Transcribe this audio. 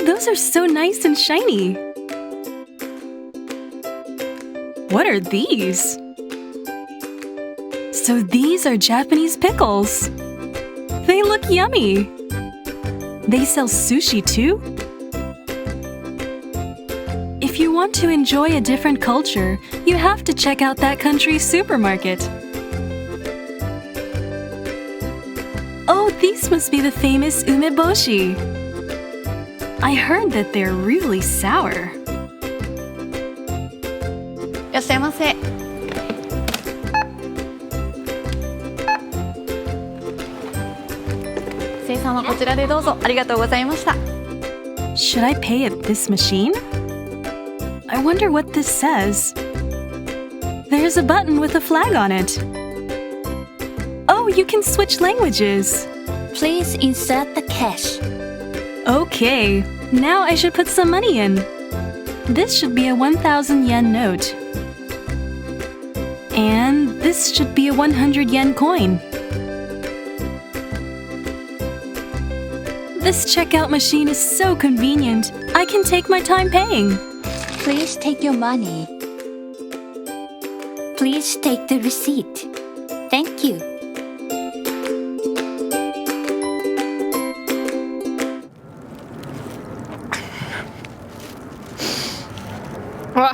those are so nice and shiny. What are these? So these are Japanese pickles. They look yummy. They sell sushi too? If you want to enjoy a different culture, you have to check out that country's supermarket. Oh, these must be the famous umeboshi. I heard that they're really sour. いらっしゃいませ。生産はこちらでどうぞ。ありがとうございました。Should I pay at this machine? I wonder what this says. There's a button with a flag on it. Oh, you can switch languages. Please insert the cash. Okay, now I should put some money in. This should be a 1,000 yen note. And this should be a 100 yen coin. This checkout machine is so convenient. I can take my time paying. Please take your money. Please take the receipt. Thank you. わ